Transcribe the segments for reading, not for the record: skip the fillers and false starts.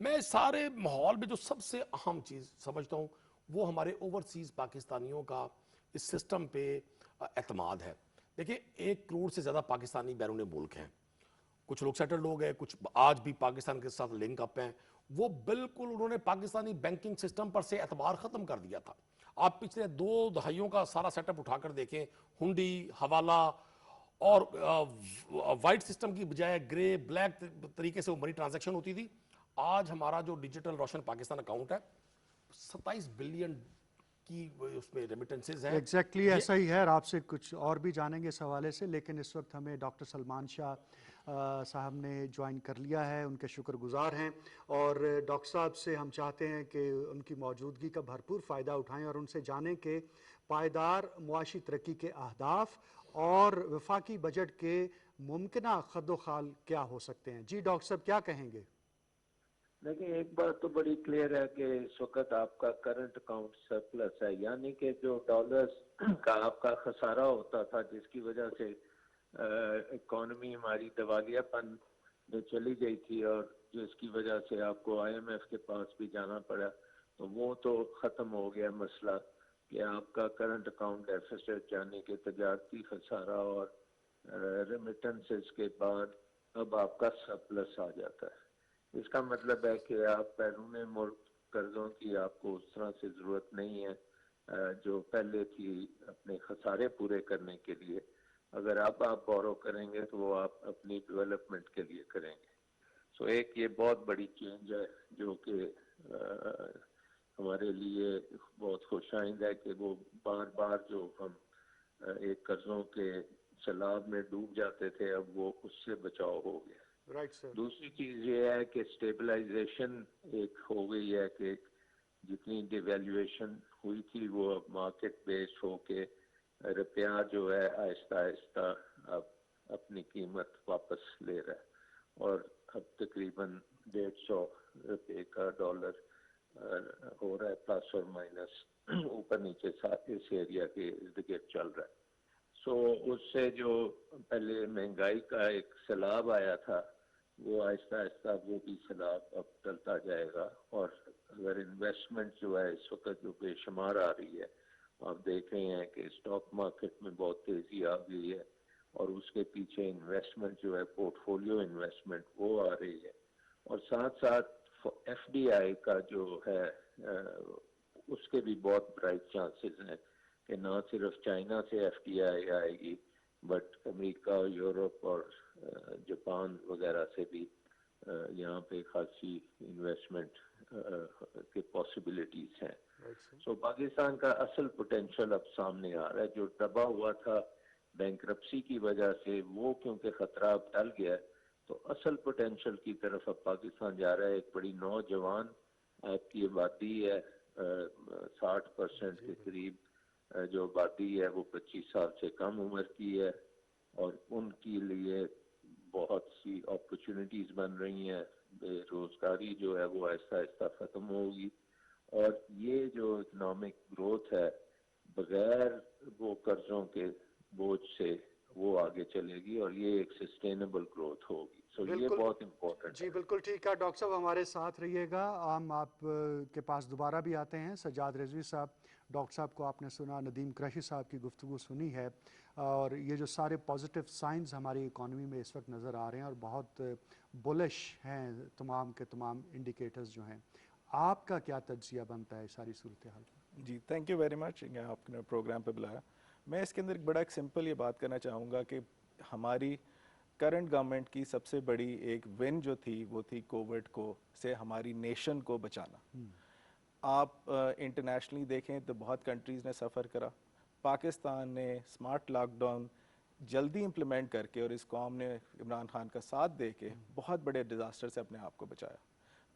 میں سارے ماحول میں جو سب سے اہم چیز سمجھتا ہوں وہ ہمارے اوورسیز پاکستانیوں کا اس سسٹم پہ اعتماد ہے. دیکھیں 1 کروڑ سے زیادہ پاکستانی بیرون ملک ہیں, کچھ لوگ سیٹل لوگ ہیں, کچھ آج بھی پاکستان کے ساتھ لنک اپ ہیں. وہ بالکل انہوں نے پاکستانی بینکنگ سسٹم پر سے اعتبار ختم کر دیا تھا. آپ پچھلے 2 دہائیوں کا سارا سیٹ اپ اٹھا کر دیکھیں, ہنڈی, حوالہ اور وائٹ سسٹم کی بجائے گرے بلیک طریقے سے وہ منی ٹرانزیکشن ہوتی تھی. آج ہمارا جو ڈیجیٹل روشن پاکستان اکاؤنٹ ہے 27 بلین کی اس میں ریمیٹنسز ہیں. ایگزیکٹلی ایسا ہی ہے, اور آپ سے کچھ اور بھی جانیں گے اس حوالے سے, لیکن اس وقت ہمیں ڈاکٹر سلمان شاہ صاحب نے جوائن کر لیا ہے, ان کے شکر گزار ہیں, اور ڈاکٹر صاحب سے ہم چاہتے ہیں کہ ان کی موجودگی کا بھرپور فائدہ اٹھائیں اور ان سے جانیں کہ پائیدار معاشی ترقی کے اہداف اور وفاقی بجٹ کے ممکنہ خد و خال کیا ہو سکتے ہیں. جی ڈاکٹر صاحب کیا کہیں گے؟ دیکھیں ایک بات تو بڑی کلیئر ہے کہ اس وقت آپ کا کرنٹ اکاؤنٹ سرپلس ہے, یعنی کہ جو ڈالرز کا آپ کا خسارہ ہوتا تھا جس کی وجہ سے اکانومی ہماری دیوالیہ پن میں چلی گئی تھی اور جس کی وجہ سے آپ کو آئی ایم ایف کے پاس بھی جانا پڑا, تو وہ تو ختم ہو گیا مسئلہ کہ آپ کا کرنٹ اکاؤنٹ ڈیفیسٹ یعنی کہ تجارتی خسارہ اور ریمیٹنسز کے بعد اب آپ کا سرپلس آ جاتا ہے. اس کا مطلب ہے کہ آپ بیرون ملک قرضوں کی آپ کو اس طرح سے ضرورت نہیں ہے جو پہلے تھی اپنے خسارے پورے کرنے کے لیے. اگر آپ بورو کریں گے تو وہ آپ اپنی ڈیولپمنٹ کے لیے کریں گے. سو ایک یہ بہت بڑی چینج ہے جو کہ ہمارے لیے بہت خوش آئند ہے کہ وہ بار بار جو ہم ایک قرضوں کے سیلاب میں ڈوب جاتے تھے اب وہ اس سے بچاؤ ہو گیا. Right sir. دوسری چیز یہ ہے کہ اسٹیبلائزیشن ایک ہو گئی ہے کہ جتنی ڈیویلیویشن ہوئی تھی وہ اب مارکیٹ بیس ہو کے روپیہ جو ہے آہستہ آہستہ اب اپنی قیمت واپس لے رہا ہے اور اب تقریباً 150 روپے کا ڈالر ہو رہا ہے پلس اور مائنس اوپر نیچے ساتھ اس ایریا کے ارد گرد چل رہا ہے. سو اس سے جو پہلے مہنگائی کا ایک سیلاب آیا تھا وہ آہستہ آہستہ وہ بھی سیلاب اب ٹلتا جائے گا. اور اگر انویسٹمنٹ جو ہے اس وقت جو بے شمار آ رہی ہے, آپ دیکھ رہے ہیں کہ اسٹاک مارکیٹ میں بہت تیزی آ گئی ہے اور اس کے پیچھے انویسٹمنٹ جو ہے پورٹ فولیو انویسٹمنٹ وہ آ رہی ہے, اور ساتھ ساتھ ایف ڈی آئی کا جو ہے اس کے بھی بہت برائٹ چانسز ہیں کہ نہ صرف چائنا سے ایف ڈی آئی آئے گی بٹ امریکہ, یورپ اور جاپان وغیرہ سے بھی یہاں پہ خاصی انویسٹمنٹ کے پاسبلٹیز ہیں. سو پاکستان کا اصل پوٹینشیل اب سامنے آ رہا ہے. جو دبا ہوا تھا بینکرپسی کی وجہ سے وہ کیونکہ خطرہ اب ٹل گیا تو اصل پوٹینشیل کی طرف اب پاکستان جا رہا ہے. ایک بڑی نوجوان آپ کی آبادی ہے, 60% کے قریب جو آبادی ہے وہ 25 سال سے کم عمر کی ہے, اور ان کے لیے بہت سی اپرچونٹیز بن رہی ہیں. بے روزگاری جو ہے وہ آہستہ آہستہ ختم ہوگی, اور یہ جو اکنامک گروتھ ہے بغیر وہ قرضوں کے بوجھ سے وہ آگے چلے گی اور یہ ایک سسٹینیبل گروتھ ہوگی. سو یہ بہت امپورٹنٹ ہے. جی بالکل ٹھیک ہے. ڈاکٹر صاحب ہمارے ساتھ رہیے گا, ہم آپ کے پاس دوبارہ بھی آتے ہیں. سجاد رضوی صاحب, ڈاکٹر صاحب کو آپ نے سنا, ندیم قریشی صاحب کی گفتگو سنی ہے, اور یہ جو سارے پازیٹیو سائنز ہماری اکانومی میں اس وقت نظر آ رہے ہیں اور بہت بولش ہیں تمام کے تمام انڈیکیٹرز جو ہیں, آپ کا کیا تجزیہ بنتا ہے ساری صورتحال پر؟ جی تھینک یو ویری مچ, آپ نے پروگرام پہ بلایا. میں اس کے اندر ایک سمپل یہ بات کرنا چاہوں گا کہ ہماری کرنٹ گورنمنٹ کی سب سے بڑی ایک ون جو تھی وہ تھی کووڈ کو سے ہماری نیشن کو بچانا. آپ انٹرنیشنلی دیکھیں تو بہت کنٹریز نے سفر کرا. پاکستان نے اسمارٹ لاک ڈاؤن جلدی امپلیمنٹ کر کے اور اس قوم نے عمران خان کا ساتھ دے کے بہت بڑے ڈیزاسٹر سے اپنے آپ کو بچایا.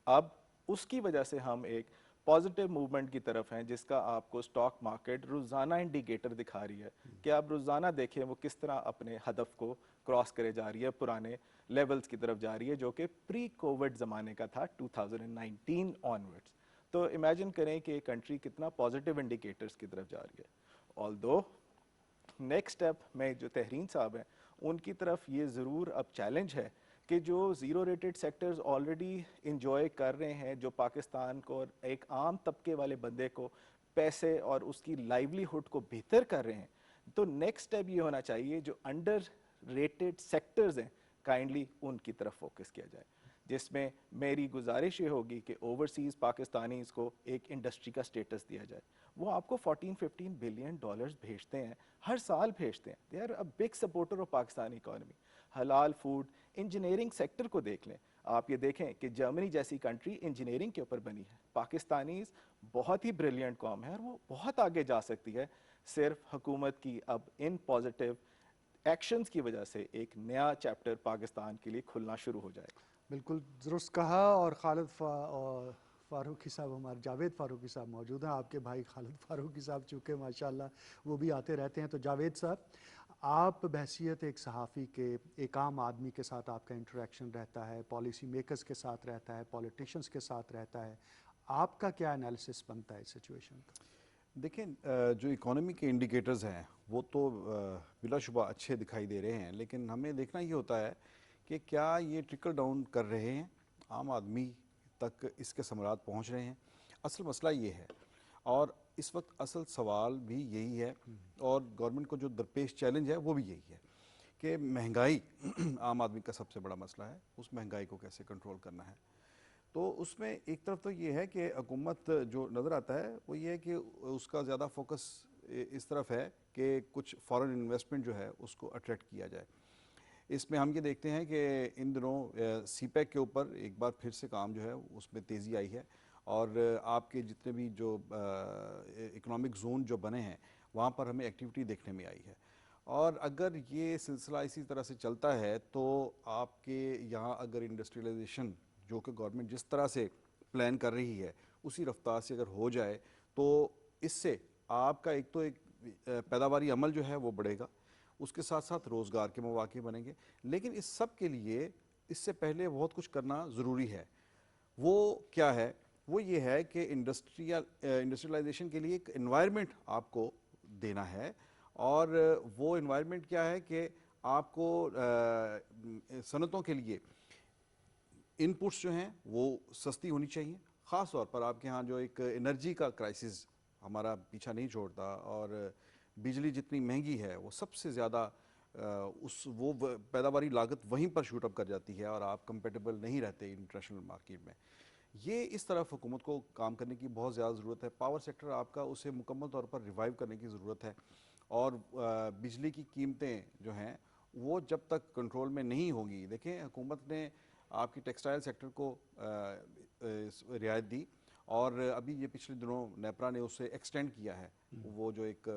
اب اس کی وجہ سے ہم ایک پازیٹیو موومنٹ کی طرف ہیں جس کا آپ کو سٹاک مارکیٹ روزانہ انڈیکیٹر دکھا رہی ہے کہ آپ روزانہ دیکھیں وہ کس طرح اپنے ہدف کو کراس کرے جا رہی ہے, پرانے لیولز کی طرف جا رہی ہے جو کہ پری کووڈ زمانے کا تھا 2019 آنورڈز. تو امیجن کریں کہ ایک کنٹری کتنا پازیٹیو انڈیکیٹرز کی طرف جا رہی ہے. آلدو نیکسٹ اسٹیپ میں جو تحرین صاحب ہیں ان کی طرف یہ ضرور اب چیلنج ہے کہ جو zero rated sectors already enjoy کر رہے ہیں, جو پاکستان کو اور ایک عام طبقے والے بندے کو پیسے اور اس کی لائیولی ہوڈ کو بہتر کر رہے ہیں, تو نیکسٹ اسٹیپ یہ ہونا چاہیے جو انڈر ریٹڈ سیکٹرز ہیں کائنڈلی ان کی طرف فوکس کیا جائے, جس میں میری گزارش یہ ہوگی کہ اوورسیز پاکستانیز کو ایک انڈسٹری کا سٹیٹس دیا جائے. وہ آپ کو 14-15 بلین ڈالرز بھیجتے ہیں, ہر سال بھیجتے ہیں. They are a big supporter of Pakistani economy. حلال فوڈ, انجینئرنگ سیکٹر کو دیکھ لیں, آپ یہ دیکھیں کہ جرمنی جیسی کنٹری انجینئرنگ کے اوپر بنی ہے. پاکستانیز بہت ہی بریلینٹ قوم ہے اور وہ بہت آگے جا سکتی ہے, صرف حکومت کی اب ان پازیٹیو ایکشنز کی وجہ سے ایک نیا چیپٹر پاکستان کے لیے کھلنا شروع ہو جائے گا. بالکل درست کہا. اور خالد فاروقی صاحب, ہمارے جاوید فاروقی صاحب موجود ہیں, آپ کے بھائی خالد فاروقی صاحب چونکہ ماشاءاللہ وہ بھی آتے رہتے ہیں. تو جاوید صاحب, آپ بحیثیت ایک صحافی کے, ایک عام آدمی کے ساتھ آپ کا انٹریکشن رہتا ہے, پالیسی میکرز کے ساتھ رہتا ہے, پولیٹیشنز کے ساتھ رہتا ہے, آپ کا کیا انالیسس بنتا ہے اس سچویشن کا؟ دیکھیں, جو اکانومی کے انڈیکیٹرز ہیں وہ تو بلا شبہ اچھے دکھائی دے رہے ہیں, لیکن ہمیں دیکھنا یہ ہوتا ہے کہ کیا یہ ٹرکل ڈاؤن کر رہے ہیں, عام آدمی تک اس کے ثمرات پہنچ رہے ہیں. اصل مسئلہ یہ ہے, اور اس وقت اصل سوال بھی یہی ہے, اور گورنمنٹ کو جو درپیش چیلنج ہے وہ بھی یہی ہے کہ مہنگائی عام آدمی کا سب سے بڑا مسئلہ ہے, اس مہنگائی کو کیسے کنٹرول کرنا ہے. تو اس میں ایک طرف تو یہ ہے کہ حکومت جو نظر آتا ہے وہ یہ ہے کہ اس کا زیادہ فوکس اس طرف ہے کہ کچھ فارن انویسٹمنٹ جو ہے اس کو اٹریکٹ کیا جائے. اس میں ہم یہ دیکھتے ہیں کہ ان دنوں سی پیک کے اوپر ایک بار پھر سے کام جو ہے اس میں تیزی آئی ہے, اور آپ کے جتنے بھی جو اکنامک زون جو بنے ہیں وہاں پر ہمیں ایکٹیویٹی دیکھنے میں آئی ہے. اور اگر یہ سلسلہ اسی طرح سے چلتا ہے تو آپ کے یہاں اگر انڈسٹریلائزیشن جو کہ گورنمنٹ جس طرح سے پلان کر رہی ہے اسی رفتار سے اگر ہو جائے تو اس سے آپ کا ایک تو ایک پیداواری عمل جو ہے وہ بڑھے گا, اس کے ساتھ ساتھ روزگار کے مواقع بنیں گے. لیکن اس سب کے لیے اس سے پہلے بہت کچھ کرنا ضروری ہے. وہ کیا ہے؟ وہ یہ ہے کہ انڈسٹریلائزیشن کے لیے ایک انوائرمنٹ آپ کو دینا ہے, اور وہ انوائرمنٹ کیا ہے کہ آپ کو صنعتوں کے لیے ان پٹس جو ہیں وہ سستی ہونی چاہیے. خاص طور پر آپ کے ہاں جو ایک انرجی کا کرائسس ہمارا پیچھا نہیں چھوڑتا, اور بجلی جتنی مہنگی ہے وہ سب سے زیادہ وہ پیداواری لاگت وہیں پر شوٹ اپ کر جاتی ہے, اور آپ کمپیٹیبل نہیں رہتے انٹرنیشنل مارکیٹ میں. یہ اس طرف حکومت کو کام کرنے کی بہت زیادہ ضرورت ہے. پاور سیکٹر آپ کا اسے مکمل طور پر ریوائیو کرنے کی ضرورت ہے, اور بجلی کی قیمتیں جو ہیں وہ جب تک کنٹرول میں نہیں ہوں گی. دیکھیں, حکومت نے آپ کی ٹیکسٹائل سیکٹر کو رعایت دی, اور ابھی یہ پچھلے دنوں نیپرا نے اسے ایکسٹینڈ کیا ہے. وہ جو ایک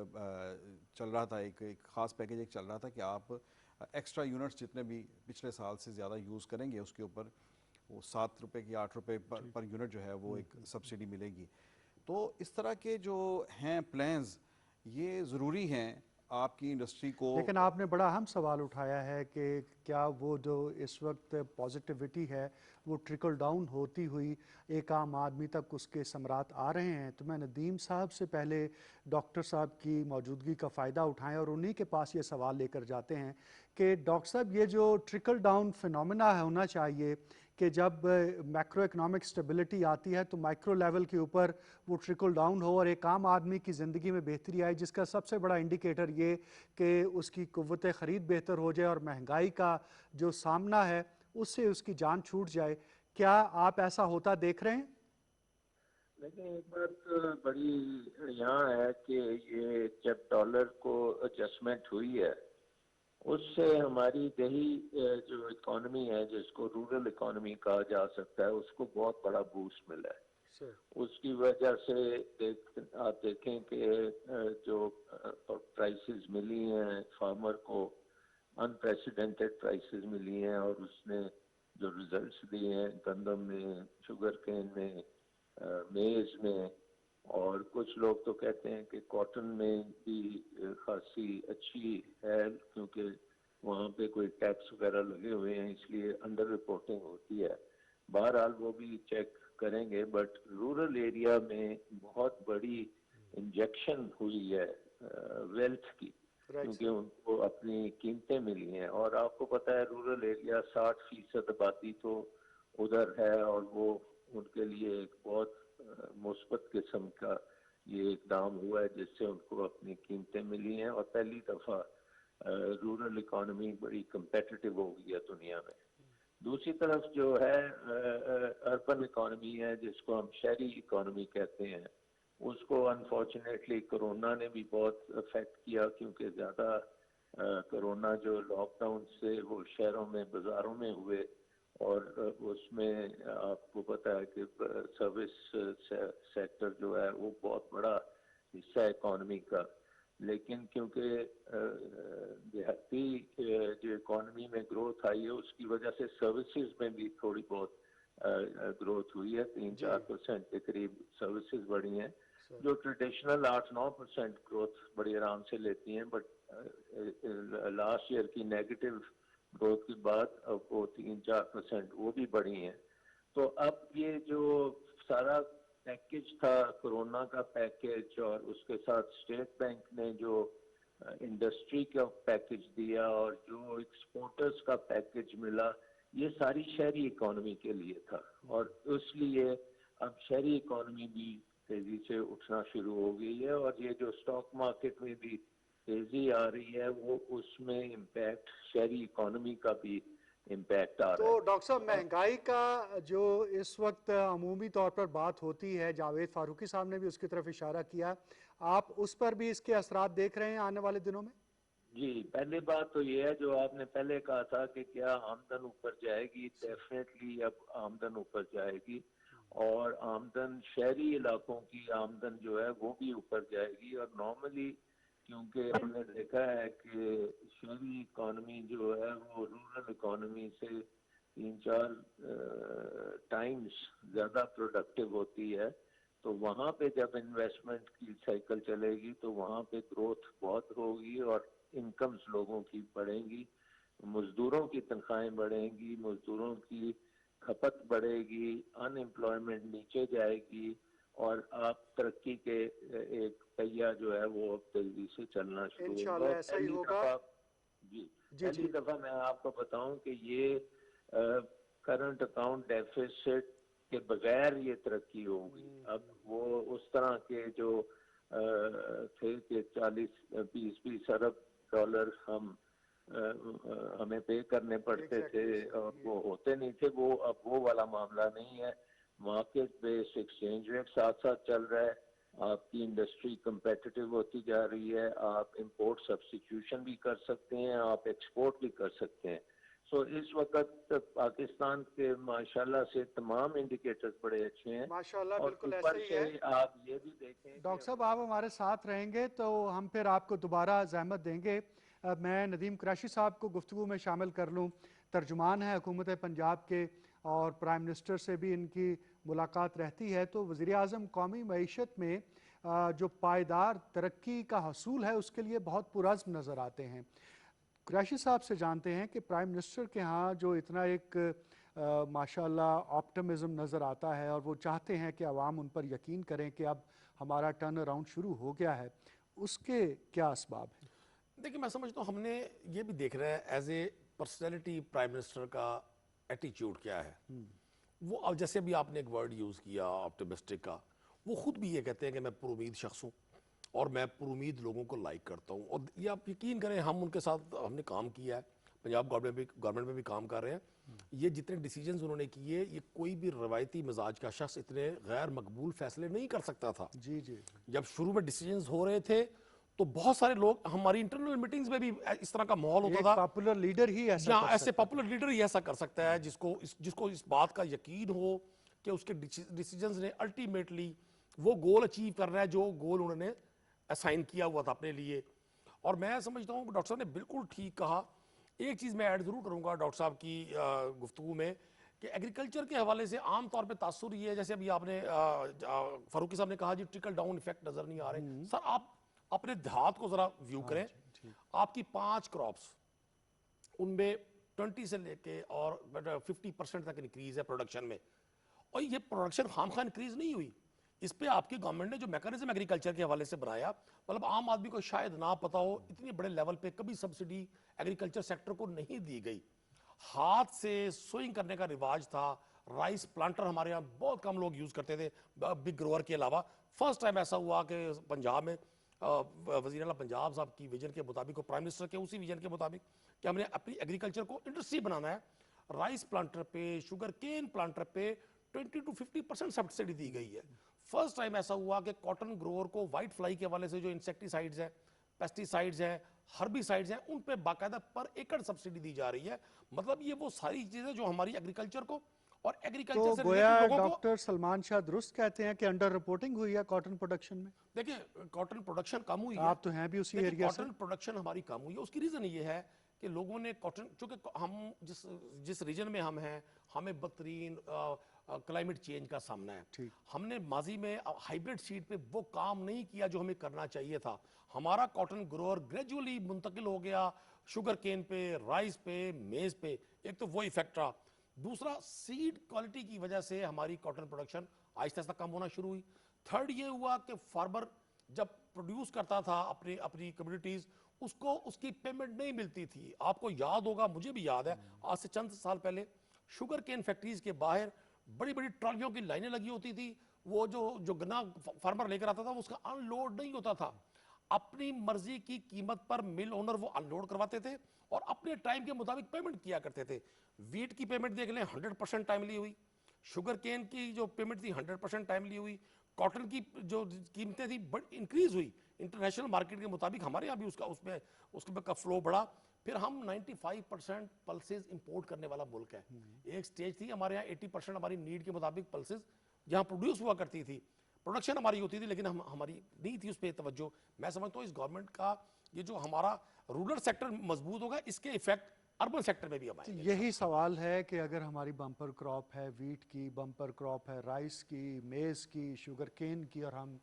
چل رہا تھا, ایک خاص پیکیج ایک چل رہا تھا کہ آپ ایکسٹرا یونٹس جتنے بھی پچھلے سال سے زیادہ یوز کریں گے اس کے اوپر وہ 7 روپے کی 8 روپے پر یونٹ جو ہے وہ ایک سبسڈی ملے گی. تو اس طرح کے جو ہیں پلانز یہ ضروری ہیں آپ کی انڈسٹری کو. لیکن آپ نے بڑا اہم سوال اٹھایا ہے کہ کیا وہ جو اس وقت پازیٹیوٹی ہے وہ ٹرکل ڈاؤن ہوتی ہوئی ایک عام آدمی تک اس کے ثمرات آ رہے ہیں. تو میں ندیم صاحب سے پہلے ڈاکٹر صاحب کی موجودگی کا فائدہ اٹھائیں اور انہی کے پاس یہ سوال لے کر جاتے ہیں کہ ڈاکٹر صاحب یہ جو ٹرکل ڈاؤن فنومینا ہونا چاہیے کہ جب میکرو اکنامک سٹیبلٹی آتی ہے تو مائکرو لیول کے اوپر وہ ٹرکل ڈاؤن ہو اور ایک عام آدمی کی زندگی میں بہتری آئے, جس کا سب سے بڑا انڈیکیٹر یہ کہ اس کی قوت خرید بہتر ہو جائے اور مہنگائی کا جو سامنا ہے اس سے اس کی جان چھوٹ جائے. کیا آپ ایسا ہوتا دیکھ رہے ہیں؟ لیکن ایک بات بڑی یہاں ہے کہ یہ جب ڈالر کو ایڈجسٹمنٹ ہوئی ہے اس سے ہماری دیہی جو اکانومی ہے جس کو رورل اکانومی کہا جا سکتا ہے اس کو بہت بڑا بوسٹ ملا ہے. اس کی وجہ سے آپ دیکھیں کہ جو پرائسز ملی ہیں فارمر کو انپریسیڈنٹڈ پرائسز ملی ہیں, اور اس نے جو ریزلٹس دیے ہیں گندم میں, شوگر کین میں, میز میں, اور کچھ لوگ تو کہتے ہیں کہ کاٹن میں بھی خاصی اچھی ہے کیونکہ وہاں پہ کوئی ٹیکس وغیرہ لگے ہوئے ہیں اس لیے انڈر رپورٹنگ ہوتی ہے. بہرحال وہ بھی چیک کریں گے, بٹ رورل ایریا میں بہت بڑی انجیکشن ہوئی ہے ویلتھ کی, کیونکہ ان کو اپنی قیمتیں ملی ہیں. اور آپ کو پتہ ہے رورل ایریا 60% آبادی تو ادھر ہے اور وہ ان کے لیے ایک بہت مثبت قسم کا یہ اقدام ہوا ہے جس سے ان کو اپنی قیمتیں ملی ہیں اور پہلی دفعہ رورل اکانومی بڑی کمپیٹیٹو ہو گئی ہے دنیا میں. دوسری طرف جو ہے اربن اکانومی ہے جس کو ہم شہری اکانومی کہتے ہیں, اس کو انفارچونیٹلی کرونا نے بھی بہت افیکٹ کیا کیونکہ زیادہ کرونا جو لاک ڈاؤن سے وہ شہروں میں بازاروں میں ہوئے اور اس میں آپ کو پتہ ہے کہ سروس سیکٹر جو ہے وہ بہت بڑا حصہ ہے اکانومی کا, لیکن کیونکہ دیہاتی جو اکانومی میں گروتھ آئی ہے اس کی وجہ سے سروسز میں بھی تھوڑی بہت گروتھ ہوئی ہے, 3-4% کے قریب سروسز بڑھی ہیں جو ٹریڈیشنل 8-9% گروتھ بڑی آرام سے لیتی ہیں, بٹ لاسٹ ایئر کی نیگیٹو گروتھ کے بعد اب وہ 3-4% وہ بھی بڑھی ہیں. تو اب یہ جو سارا پیکج تھا کرونا کا پیکج اور اس کے ساتھ اسٹیٹ بینک نے جو انڈسٹری کا پیکج دیا اور جو ایکسپورٹرز کا پیکج ملا, یہ ساری شہری اکانومی کے لیے تھا اور اس لیے اب شہری اکانومی بھی تیزی سے اٹھنا شروع ہو گئی ہے اور یہ جو اسٹاک مارکیٹ میں بھی تیزی آ رہی ہے وہ اس میں امپیکٹ شہری اکانومی کا بھی امپیکٹ آ رہا تو ہے. ڈاکٹر صاحب مہنگائی کا جو اس وقت عمومی طور پر بات ہوتی ہے, جاوید فاروقی صاحب نے بھی اس کی طرف اشارہ کیا, آپ اس پر بھی اس کے اثرات دیکھ رہے ہیں آنے والے دنوں میں؟ جی, پہلی بات تو یہ ہے جو آپ نے پہلے کہا تھا کہ کیا آمدن اوپر جائے گی, ڈیفینیٹلی اب آمدن اوپر جائے گی اور آمدن شہری علاقوں کی آمدن جو ہے وہ بھی اوپر جائے گی. اور نارملی کیونکہ ہم نے دیکھا ہے کہ شہری اکانومی جو ہے وہ رورل اکانومی سے 3-4 ٹائمز زیادہ پروڈکٹیو ہوتی ہے, تو وہاں پہ جب انویسٹمنٹ کی سائیکل چلے گی تو وہاں پہ گروتھ بہت ہوگی اور انکمز لوگوں کی بڑھیں گی, مزدوروں کی تنخواہیں بڑھیں گی, مزدوروں کی کھپت بڑھے گی, ان امپلائمنٹ نیچے جائے گی اور آپ ترقی کے ایک پہیہ جو ہے وہ تیزی سے چلنا شروع ہوگا. انشاءاللہ ایسا ہی ہوگا. پہلی دفعہ میں آپ کو بتاؤں کہ یہ کرنٹ اکاؤنٹ ڈیفیسٹ کے بغیر یہ ترقی ہوگی. اب وہ اس طرح کے جو تھے کہ 40-20 ارب ڈالر ہمیں پے کرنے پڑتے تھے اور وہ ہوتے نہیں تھے, وہ اب وہ والا معاملہ نہیں ہے. مارکیٹ بیس ایکسچینج ریٹ ساتھ ساتھ چل رہا ہے, آپ کی انڈسٹری کمپیٹیٹو ہوتی جا رہی ہے, آپ امپورٹ سبسٹیٹیوشن بھی کر سکتے ہیں, آپ ایکسپورٹ بھی کر سکتے ہیں. سو اس وقت پاکستان کے ماشاءاللہ سے تمام انڈیکیٹرز بڑے اچھے ہیں ماشاءاللہ اور بالکل اوپر ایسا ہی سے ہے. آپ یہ بھی دیکھیں ڈاکٹر صاحب آپ ہمارے ساتھ رہیں گے تو ہم پھر آپ کو دوبارہ زحمت دیں گے. میں ندیم قریشی صاحب کو گفتگو میں شامل کر لوں, ترجمان ہے حکومت پنجاب کے اور پرائم منسٹر سے بھی ان کی ملاقات رہتی ہے. تو وزیر اعظم قومی معیشت میں جو پائیدار ترقی کا حصول ہے اس کے لیے بہت پرعزم نظر آتے ہیں. قریشی صاحب سے جانتے ہیں کہ پرائم منسٹر کے ہاں جو اتنا ایک ماشاءاللہ آپٹمزم نظر آتا ہے اور وہ چاہتے ہیں کہ عوام ان پر یقین کریں کہ اب ہمارا ٹرن اراؤنڈ شروع ہو گیا ہے, اس کے کیا اسباب ہیں؟ دیکھیں میں سمجھتا ہوں ہم نے یہ بھی دیکھ رہا ہے as a personality prime minister کا ایٹیچیوڈ کیا ہے. وہ اب جیسے ابھی آپ نے ایک ورڈ یوز کیا آپٹمسٹک کا, وہ خود بھی یہ کہتے ہیں کہ میں پر امید شخص ہوں اور میں پر امید لوگوں کو لائک کرتا ہوں. اور یہ آپ یقین کریں ہم ان کے ساتھ ہم نے کام کیا ہے, پنجاب گورنمنٹ میں بھی کام کر رہے ہیں. یہ جتنے ڈیسیجنز انہوں نے کیے, یہ کوئی بھی روایتی مزاج کا شخص اتنے غیر مقبول فیصلے نہیں کر سکتا تھا. جی جی, جب شروع میں ڈیسیجنز ہو رہے تھے تو بہت سارے لوگ, ہماری انٹرنل میٹنگز میں بھی اس طرح کا ماحول ہوتا ایک تھا پاپولر لیڈر ہی ایسا جہاں کر ایسے سکتا پاپولر لیڈر ہی ایسا کر سکتا ہے جس کو اس بات کا یقین ہو کہ اس کے ڈیسیجنز نے الٹیمیٹلی وہ گول اچیو کرنا ہے جو گول انہوں نے اسائن کیا ہوا تھا اپنے لیے. اور میں سمجھتا ہوں کہ ڈاکٹر صاحب نے بالکل ٹھیک کہا. ایک چیز میں ایڈ ضرور کروں گا ڈاکٹر صاحب کی گفتگو میں کہ ایگریکلچر کے حوالے سے عام طور پہ تاثر یہ ہے, جیسے ابھی آپ نے فاروقی صاحب نے کہا جی ٹرکل ڈاؤن ایفیکٹ نظر نہیں آ رہے. سر آپ اپنے دیہات کو ذرا ویو کریں, آپ کی 5 کراپس ان میں 20 سے لے کے اور 50% تک انکریز ہے پروڈکشن میں, اور یہ پروڈکشن خام خواہ انکریز نہیں ہوئی, اس پہ آپ کی گورنمنٹ نے جو میکانزم ایگریکلچر کے حوالے سے بنایا, مطلب عام آدمی کو شاید نہ پتا ہو, اتنی بڑے لیول پہ کبھی سبسڈی ایگریکلچر سیکٹر کو نہیں دی گئی. ہاتھ سے سوئنگ کرنے کا رواج تھا, رائس پلانٹر ہمارے یہاں بہت کم لوگ یوز کرتے تھے بگ گروور کے علاوہ. فرسٹ ٹائم ایسا ہوا کہ پنجاب میں وزیر اعلیٰ پنجاب صاحب کی ویژن کے مطابق, اور پرائم منسٹر کے اسی ویژن کے مطابق کہ ہم نے اپنی ایگریکلچر کو انڈسٹری بنانا ہے, رائس پلانٹر پہ, شوگر کین پلانٹر پہ 20 to 50% سبسڈی دی گئی ہے. فرسٹ ٹائم ایسا ہوا کہ کاٹن گروور کو وائٹ فلائی کے حوالے سے جو انسیکٹیسائڈز ہیں, پیسٹیسائڈز ہیں, ہربیسائڈز ہیں, ان پہ باقاعدہ پر ایکڑ سبسڈی دی جا رہی ہے. مطلب یہ وہ ساری چیزیں جو ہماری ایگریکلچر کو اور ایگریکلچر تو سے گویا ریلیٹڈ لوگوں کو, ڈاکٹر سلمان شاہ درست کہتے ہیں کہ انڈر رپورٹنگ ہوئی ہے کاٹن پروڈکشن میں. دیکھیں کاٹن پروڈکشن کم ہوئی ہے. آپ تو ہیں بھی اسی ایریا سے. کاٹن پروڈکشن ہماری کم ہوئی ہے, اس کی ریزن یہ ہے کہ لوگوں نے کاٹن, چونکہ ہم جس ریجن میں ہم ہیں, ہمیں بدترین کلائمیٹ چینج کا سامنا ہے. ہم نے ماضی میں ہائیبریڈ سیڈ پہ وہ کام نہیں کیا جو ہمیں کرنا چاہیے تھا. ہمارا کاٹن گروور گریجولی منتقل ہو گیا شوگر کین پہ, رائس پہ, میز پہ. ایک تو وہ ایفیکٹ رہا. دوسرا سیڈ کوالٹی کی وجہ سے ہماری کاٹن پروڈکشن آہستہ آہستہ کم ہونا شروع ہوئی. تھرڈ یہ ہوا کہ فارمر جب پروڈیوس کرتا تھا اپنی کمیونٹیز, اس کو اس کی پیمنٹ نہیں ملتی تھی. آپ کو یاد ہوگا, مجھے بھی یاد ہے, آج سے چند سال پہلے شوگر کین فیکٹریز کے باہر بڑی بڑی ٹرالیوں کی لائنیں لگی ہوتی تھی. وہ جو گنا فارمر لے کر آتا تھا وہ اس کا ان لوڈ نہیں ہوتا تھا. اپنی مرضی کی قیمت پر مل اونر وہ ان لوڈ کرواتے تھے اور اپنے ٹائم کے مطابق پیمنٹ کیا کرتے تھے. ویٹ کی پیمنٹ دیکھ لیں 100% ٹائملی ہوئی, شوگر کین کی جو پیمنٹ تھی 100% ٹائملی ہوئی, کاٹن کی جو قیمتیں تھیں بڑی انکریز ہوئی انٹرنیشنل مارکیٹ کے مطابق. ہمارے یہاں بھی اس کا فلو بڑھا. پھر ہم 95% پلسز امپورٹ کرنے والا ملک ہے. ایک سٹیج تھی ہمارے یہاں 80% ہماری نیڈ کے مطابق پلسز جہاں پروڈیوس ہوا کرتی تھی, پروڈکشن ہماری ہوتی تھی, لیکن ہماری نہیں تھی اس پہ توجہ. میں سمجھتا ہوں اس گورنمنٹ کا یہ جو ہمارا رورل سیکٹر مضبوط ہوگا, اس کے ایفیکٹ اربن سیکٹر میں بھی اب آئیں گے. یہی سوال ہے کہ اگر ہماری بمپر کراپ ہے ویٹ کی, بمپر کراپ ہے رائس کی, میز کی, شوگر کین کی, اور ہم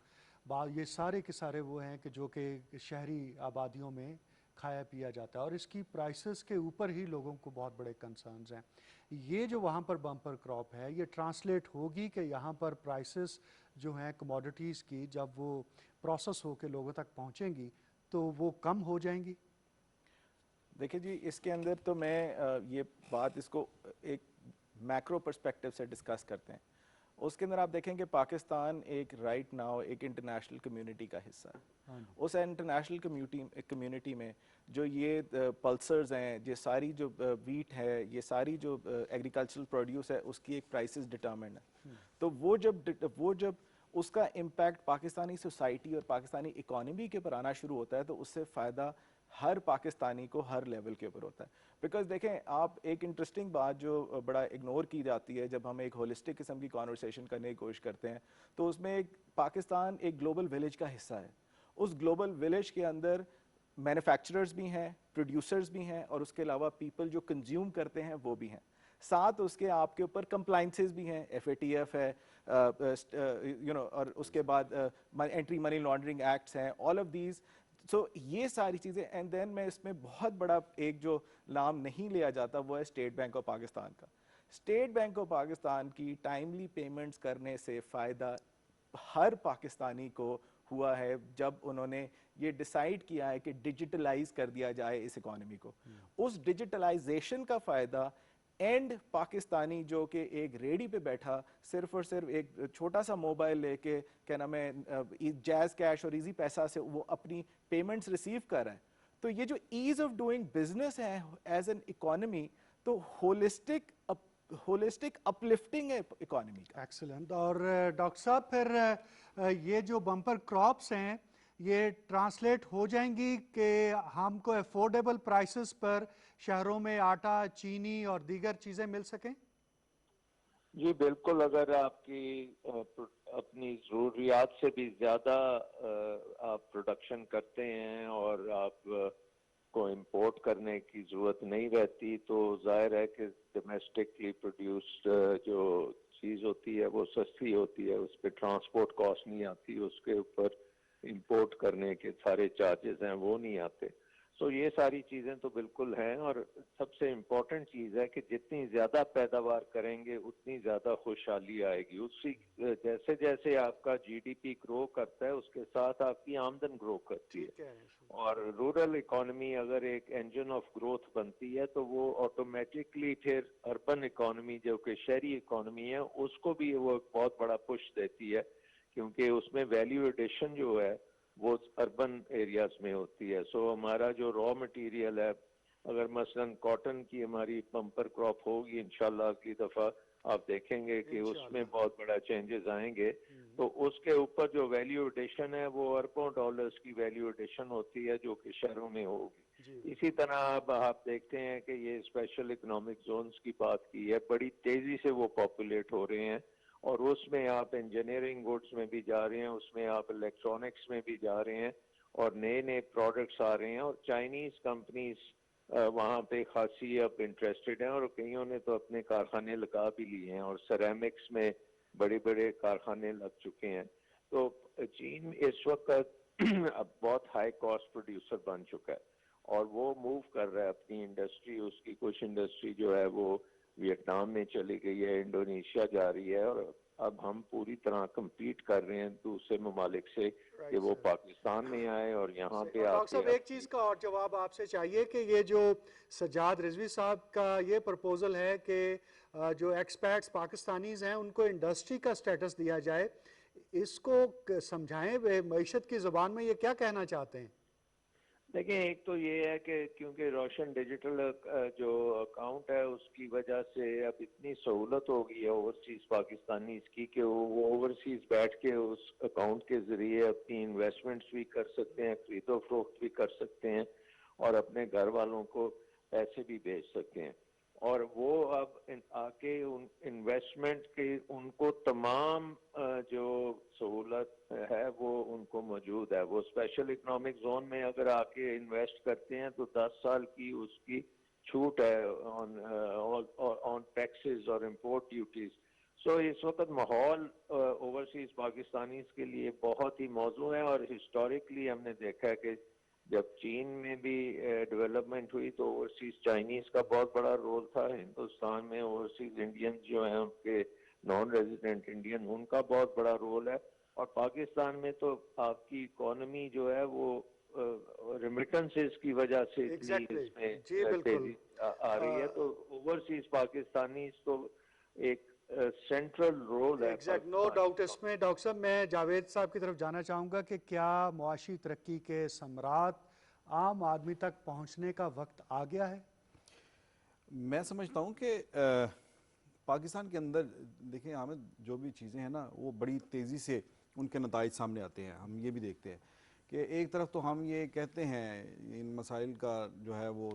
یہ سارے کے سارے وہ ہیں کہ جو کہ شہری آبادیوں میں کھایا پیا جاتا ہے, اور اس کی پرائسز کے اوپر ہی لوگوں کو بہت بڑے کنسرنز ہیں. یہ جو وہاں پر بمپر کراپ ہے یہ ٹرانسلیٹ ہوگی کہ یہاں پر پرائسز جو ہیں کموڈٹیز کی جب وہ پروسیس ہو کے لوگوں تک پہنچیں گی تو وہ کم ہو جائیں گی؟ دیکھیں جی, اس کے اندر تو میں یہ بات اس کو ایک میکرو پرسپیکٹیو سے ڈسکس کرتے ہیں. اس کے اندر آپ دیکھیں کہ پاکستان ایک رائٹ ناؤ ایک انٹرنیشنل کمیونٹی کا حصہ ہے. اس انٹرنیشنل کمیونٹی میں جو یہ پلسرز ہیں, یہ ساری جو ویٹ ہے, یہ ساری جو ایگریکلچرل پروڈیوس ہے, اس کی ایک پرائسز ڈٹرمنڈ ہے. تو وہ جب اس کا امپیکٹ پاکستانی سوسائٹی اور پاکستانی اکانومی کے اوپر آنا شروع ہوتا ہے تو اس سے فائدہ ہر پاکستانی کو ہر لیول کے اوپر ہوتا ہے. بیکاز دیکھیں آپ, ایک انٹرسٹنگ بات جو بڑا اگنور کی جاتی ہے جب ہم ایک ہولسٹک قسم کی کانورسیشن کرنے کی کوشش کرتے ہیں, تو اس میں پاکستان ایک گلوبل ولیج کا حصہ ہے. اس گلوبل ولیج کے اندر مینوفیکچررز بھی ہیں, پروڈیوسرز بھی ہیں, اور اس کے علاوہ پیپل جو کنزیوم کرتے ہیں وہ بھی ہیں. ساتھ اس کے آپ کے اوپر کمپلائنسز بھی ہیں, FATF ہے, اور اس کے بعد اینٹی منی لانڈرنگ ایکٹس ہیں, آل آف دیز. سو یہ ساری چیزیں. اینڈ دین میں اس میں بہت بڑا ایک جو نام نہیں لیا جاتا وہ ہے اسٹیٹ بینک آف پاکستان کا. اسٹیٹ بینک آف پاکستان کی ٹائملی پیمنٹس کرنے سے فائدہ ہر پاکستانی کو ہوا ہے جب انہوں نے یہ ڈیسائیڈ کیا ہے کہ ڈیجیٹلائز کر دیا جائے اس اکانومی کو. اس ڈیجیٹلائزیشن کا فائدہ اینڈ پاکستانی جو کہ ایک ریڈی پہ بیٹھا صرف اور صرف ایک چھوٹا سا موبائل لے کے کیا نام ہے جیز کیش اور ایزی پیسہ سے وہ اپنی پیمنٹس ریسیو کر رہا ہے. تو یہ جو ایز آف ڈوئنگ بزنس ہے ایز این اکانومی, تو ہولسٹک اپلفٹنگ ہے اکانومی کا. ایکسلنٹ. اور ڈاکٹر صاحب پھر یہ جو بمپر کراپس ہیں یہ ٹرانسلیٹ ہو جائیں گی کہ ہم کو افورڈیبل پرائسز پر شہروں میں آٹا, چینی اور دیگر چیزیں مل سکیں؟ جی بالکل. اگر آپ کی اپنی ضروریات سے بھی زیادہ آپ پروڈکشن کرتے ہیں اور آپ کو امپورٹ کرنے کی ضرورت نہیں رہتی, تو ظاہر ہے کہ ڈومیسٹکلی پروڈیوسڈ جو چیز ہوتی ہے وہ سستی ہوتی ہے, اس پہ ٹرانسپورٹ کاسٹ نہیں آتی, اس کے اوپر امپورٹ کرنے کے سارے چارجز ہیں وہ نہیں آتے. سو یہ ساری چیزیں تو بالکل ہیں، اور سب سے امپورٹنٹ چیز ہے کہ جتنی زیادہ پیداوار کریں گے اتنی زیادہ خوشحالی آئے گی. اسی جیسے جیسے آپ کا جی ڈی پی گرو کرتا ہے اس کے ساتھ آپ کی آمدن گرو کرتی ہے. اور رورل اکانومی اگر ایک انجن آف گروتھ بنتی ہے تو وہ آٹومیٹکلی پھر اربن اکانومی جو کہ شہری اکانومی ہے اس کو بھی وہ ایک بہت بڑا پش دیتی ہے، کیونکہ اس میں ویلیو ایڈیشن جو ہے وہ اربن ایریاز میں ہوتی ہے. سو ہمارا جو را مٹیریل ہے، اگر مثلا کاٹن کی ہماری بمپر کراپ ہوگی انشاءاللہ اگلی دفعہ آپ دیکھیں گے کہ اس میں بہت بڑا چینجز آئیں گے، تو اس کے اوپر جو ویلیو ایڈیشن ہے وہ اربوں ڈالرز کی ویلیو ایڈیشن ہوتی ہے جو کہ شہروں میں ہوگی. اسی طرح اب آپ دیکھتے ہیں کہ یہ اسپیشل اکنامک زونز کی بات کی ہے، بڑی تیزی سے وہ پاپولیٹ ہو رہے ہیں، اور اس میں آپ انجینئرنگ گڈز میں بھی جا رہے ہیں، اس میں آپ الیکٹرانکس میں بھی جا رہے ہیں، اور نئے نئے پروڈکٹس آ رہے ہیں، اور چائنیز کمپنیز وہاں پہ خاصی اب انٹرسٹڈ ہیں، اور کئیوں نے تو اپنے کارخانے لگا بھی لیے ہیں، اور سیرامکس میں بڑے بڑے کارخانے لگ چکے ہیں. تو چین اس وقت اب بہت ہائی کاسٹ پروڈیوسر بن چکا ہے، اور وہ موو کر رہا ہے اپنی انڈسٹری. اس کی کچھ انڈسٹری جو ہے وہ ویتنام میں چلی گئی ہے، انڈونیشیا جا رہی ہے، اور اب ہم پوری طرح کمپیٹ کر رہے ہیں دوسرے ممالک سے کہ وہ پاکستان میں آئے اور یہاں پہ آ ڈاکٹر کے صاحب ایک چیز کا اور جواب آپ سے چاہیے کہ یہ جو سجاد رضوی صاحب کا یہ پرپوزل ہے کہ جو ایکسپیٹس پاکستانیز ہیں ان کو انڈسٹری کا سٹیٹس دیا جائے، اس کو سمجھائیں معیشت کی زبان میں یہ کیا کہنا چاہتے ہیں؟ دیکھیں، ایک تو یہ ہے کہ کیونکہ روشن ڈیجیٹل جو اکاؤنٹ ہے اس کی وجہ سے اب اتنی سہولت ہو گئی ہے اوورسیز پاکستانیز کی کہ وہ اوورسیز بیٹھ کے اس اکاؤنٹ کے ذریعے اپنی انویسٹمنٹس بھی کر سکتے ہیں، خرید و فروخت بھی کر سکتے ہیں، اور اپنے گھر والوں کو پیسے بھی بھیج سکتے ہیں. اور وہ اب آ کے انویسٹمنٹ کے ان کو تمام جو سہولت ہے وہ ان کو موجود ہے. وہ اسپیشل اکنامک زون میں اگر آ کے انویسٹ کرتے ہیں تو 10 سال کی اس کی چھوٹ ہے آن ٹیکسز اور امپورٹ ڈیوٹیز. سو اس وقت ماحول اوورسیز پاکستانیز کے لیے بہت ہی موزوں ہے، اور ہسٹوریکلی ہم نے دیکھا ہے کہ جب چین میں بھی ڈیولپمنٹ ہوئی تو اوورسیز چائنیز کا بہت بڑا رول تھا. ہندوستان میں اوورسیز انڈین جو ہیں ان کے نان ریزیڈنٹ انڈین ان کا بہت بڑا رول ہے، اور پاکستان میں تو آپ کی اکانومی جو ہے وہ ریمیٹنسز کی وجہ سے اتنی اس میں تیزی آ رہی ہے. تو اوورسیز پاکستانیز تو ایک سینٹرل رول ہے. نو ڈاؤٹ اس میں. ڈاکٹر صاحب میں جاوید صاحب کی طرف جانا چاہوں گا کہ کیا معاشی ترقی کے ثمرات عام آدمی تک پہنچنے کا وقت آ گیا ہے؟ میں سمجھتا ہوں کہ پاکستان کے اندر دیکھیں حامد، جو بھی چیزیں ہیں نا وہ بڑی تیزی سے ان کے نتائج سامنے آتے ہیں. ہم یہ بھی دیکھتے ہیں کہ ایک طرف تو ہم یہ کہتے ہیں، ان مسائل کا جو ہے وہ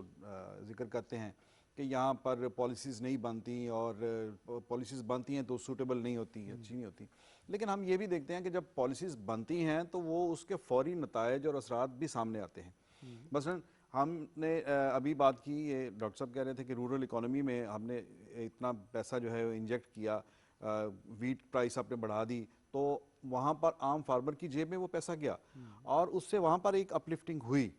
ذکر کرتے ہیں کہ یہاں پر پالیسیز نہیں بنتی، اور پالیسیز بنتی ہیں تو سوٹیبل نہیں ہوتی، اچھی نہیں ہوتی. لیکن ہم یہ بھی دیکھتے ہیں کہ جب پالیسیز بنتی ہیں تو وہ اس کے فوری نتائج اور اثرات بھی سامنے آتے ہیں. مثلا ہم نے ابھی بات کی، یہ ڈاکٹر صاحب کہہ رہے تھے کہ رورل اکانومی میں ہم نے اتنا پیسہ جو ہے انجیکٹ کیا، ویٹ پرائس آپ نے بڑھا دی، تو وہاں پر عام فارمر کی جیب میں وہ پیسہ گیا، اور اس سے وہاں پر ایک اپ لفٹنگ ہوئی.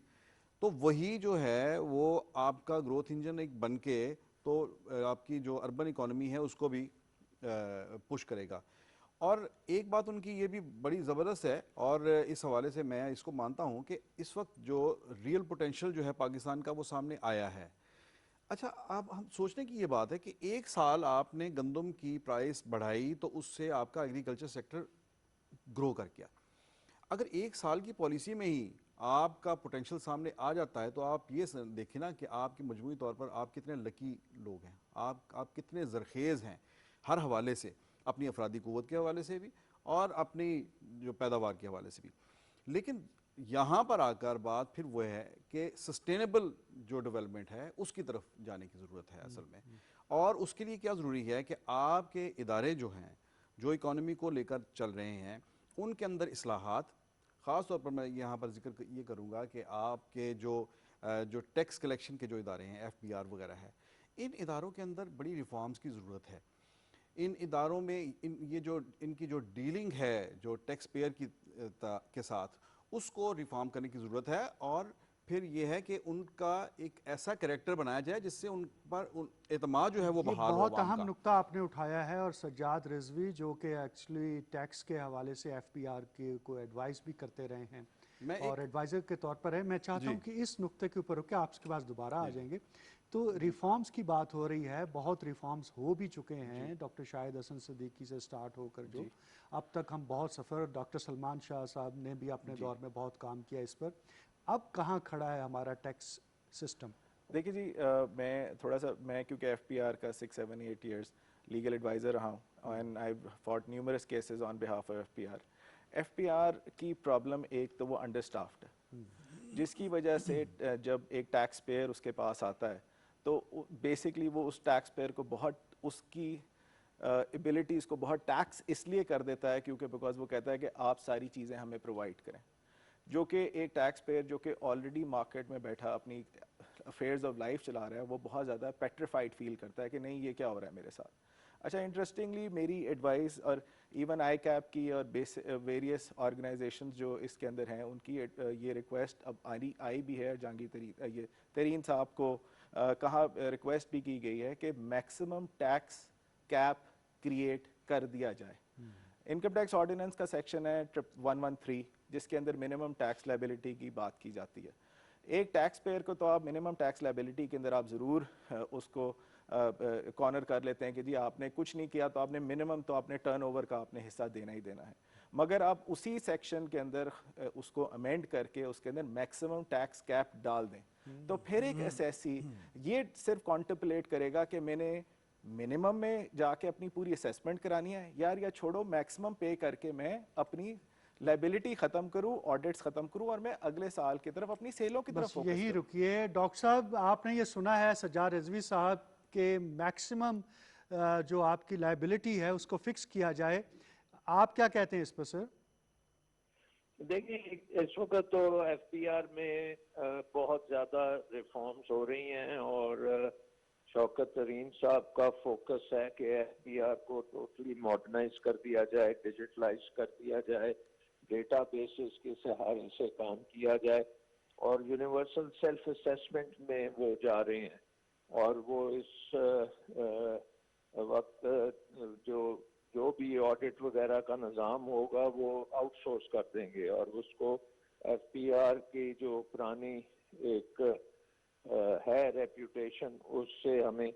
تو وہی جو ہے وہ آپ کا گروتھ انجن ایک بن کے تو آپ کی جو اربن اکانومی ہے اس کو بھی پش کرے گا. اور ایک بات ان کی یہ بھی بڑی زبردست ہے، اور اس حوالے سے میں اس کو مانتا ہوں کہ اس وقت جو ریئل پوٹینشیل جو ہے پاکستان کا وہ سامنے آیا ہے. اچھا، اب ہم سوچنے کی یہ بات ہے کہ ایک سال آپ نے گندم کی پرائس بڑھائی تو اس سے آپ کا ایگریکلچر سیکٹر گرو کر گیا. اگر ایک سال کی پالیسی میں ہی آپ کا پوٹینشیل سامنے آ جاتا ہے تو آپ یہ دیکھیں نا کہ آپ کی مجموعی طور پر آپ کتنے لکی لوگ ہیں، آپ کتنے زرخیز ہیں ہر حوالے سے، اپنی افرادی قوت کے حوالے سے بھی اور اپنی جو پیداوار کے حوالے سے بھی. لیکن یہاں پر آ کر بات پھر وہ ہے کہ سسٹینیبل جو ڈیولپمنٹ ہے اس کی طرف جانے کی ضرورت ہے اصل میں. اور اس کے لیے کیا ضروری ہے کہ آپ کے ادارے جو ہیں جو اکانومی کو لے کر چل رہے ہیں ان کے اندر اصلاحات، خاص طور پر میں یہاں پر ذکر یہ کروں گا کہ آپ کے جو ٹیکس کلیکشن کے جو ادارے ہیں، ایف بی آر وغیرہ ہے، ان اداروں کے اندر بڑی ریفارمز کی ضرورت ہے. ان اداروں میں ان کی جو ڈیلنگ ہے جو ٹیکس پیئر کے ساتھ، اس کو ریفارم کرنے کی ضرورت ہے. اور پھر یہ ہے کہ ان کا ایک ایسا کریکٹر بنایا جائے جس سے ان پر اعتماد جو ہے وہ یہ بحال ہو بہت عوام اہم کا. نقطہ آپ نے اٹھایا ہے، اور سجاد رضوی جو کہ ایکچولی ٹیکس کے حوالے سے ایف پی آر کی کو ایڈوائز بھی کرتے رہے ہیں میں اور ایڈوائزر کے طور پر ہے، میں چاہتا ہوں کہ اس نقطے کے اوپر کہ آپ اس کے پاس دوبارہ آ جائیں گے. تو ریفارمز کی بات ہو رہی ہے، بہت ریفارمز ہو بھی چکے ہیں ڈاکٹر شاہد حسن صدیقی سے سٹارٹ ہو کر جو اب تک ہم بہت سفر، ڈاکٹر سلمان شاہ صاحب نے بھی اپنے دور میں بہت کام کیا اس پر. اب کہاں کھڑا ہے ہمارا ٹیکس سسٹم؟ دیکھیے جی، میں تھوڑا سا، میں کیونکہ ایف پی آر کا 6-7-8 ایئرس لیگل ایڈوائزر رہا ہوں and I fought numerous cases on behalf of F P R. F P R کی پرابلم ایک تو وہ انڈر اسٹافڈ ہے، جس کی وجہ سے جب ایک ٹیکس پیئر اس کے پاس آتا ہے تو بیسکلی وہ اس ٹیکس پیئر کو بہت اس کی ایبلٹیز کو بہت ٹیکس اس لیے کر دیتا ہے کیونکہ بیکاز وہ کہتا ہے کہ آپ ساری چیزیں ہمیں پرووائڈ کریں، جو کہ ایک ٹیکس پیئر جو کہ آلریڈی مارکیٹ میں بیٹھا اپنی افیئرز آف لائف چلا رہا ہے، وہ بہت زیادہ پیٹریفائڈ فیل کرتا ہے کہ نہیں یہ کیا ہو رہا ہے میرے ساتھ. اچھا، انٹرسٹنگلی میری ایڈوائس اور ایون آئی کیپ کی اور ویریس آرگنائزیشنز جو اس کے اندر ہیں ان کی یہ ریکویسٹ اب آئی بھی ہے. جہانگیر یہ ترین صاحب کو کہاں ریکویسٹ بھی کی گئی ہے کہ میکسیمم ٹیکس کیپ کریٹ کر دیا جائے. انکم ٹیکس آرڈیننس کا سیکشن ہے 113 جس کے اندر منیمم ٹیکس لائبلٹی کی بات کی جاتی ہے. ایک ٹیکس پیئر کو تو آپ منیمم ٹیکس لائبلٹی کے اندر آپ ضرور اس کو کارنر کر لیتے ہیں کہ جی آپ نے کچھ نہیں کیا تو آپ نے منیمم تو اپنے ٹرن اوور کا آپ نے حصہ دینا ہی دینا ہے. مگر آپ اسی سیکشن کے اندر اس کو امینڈ کر کے اس کے اندر میکسیمم ٹیکس کیپ ڈال دیں تو پھر ایک اسیسی یہ صرف کانٹمپلیٹ کرے گا کہ میں نے منیمم میں جا کے اپنی پوری اسیسمنٹ کرانی ہے یار، یا چھوڑو میکسیمم پے کر کے میں اپنی لائبلٹی ختم کروں، آڈٹس ختم کروں اور میں اگلے سال کی طرف اپنی سیلوں کی طرف بس فوکس یہی کروں. رکیے. ڈاکٹر صاحب آپ نے یہ سنا ہے سجاد رضوی صاحب کہ میکسیمم جو آپ کی لائبلٹی ہے اس کو فکس کیا جائے، آپ کیا کہتے ہیں اس پر سر؟ دیکھیں اس وقت تو ایف پی آر میں بہت زیادہ ریفارمز ہو رہی ہیں اور شوکت ترین صاحب کا فوکس ہے کہ ایف پی آر کو ٹوٹلی ماڈرنائز کر دیا جائے، ڈیجیٹلائز کر دیا جائے، ڈیٹا بیسز کے سہارے سے کام کیا جائے اور یونیورسل سیلف اسیسمنٹ میں وہ جا رہے ہیں. اور وہ اس وقت جو بھی آڈٹ وغیرہ کا نظام ہوگا وہ آؤٹ سورس کر دیں گے اور اس کو ایف پی آر کی جو پرانی ایک ہے ریپیوٹیشن اس سے ہمیں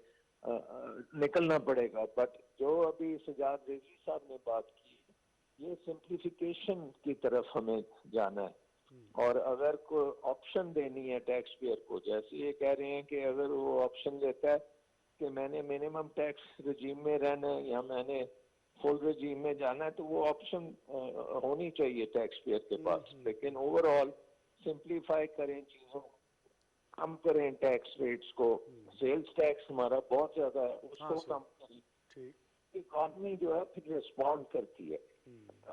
نکلنا پڑے گا. بٹ جو ابھی سجاد رضوی صاحب نے بات کی یہ سمپلیفیکیشن کی طرف ہمیں جانا ہے اور اگر کوئی آپشن دینی ہے ٹیکس پیئر کو، جیسے یہ کہہ رہے ہیں کہ اگر وہ آپشن دیتا ہے کہ میں نے منیمم ٹیکس رجیم میں رہنا ہے یا میں نے فل رجیم میں جانا ہے تو وہ آپشن ہونی چاہیے ٹیکس پیئر کے پاس. لیکن اوور آل سمپلیفائی کریں چیزوں، کم کریں ٹیکس ریٹس کو. سیلز ٹیکس ہمارا بہت زیادہ ہے، اس کو کم کریں. اکانومی جو ہے پھر ریسپونڈ کرتی ہے.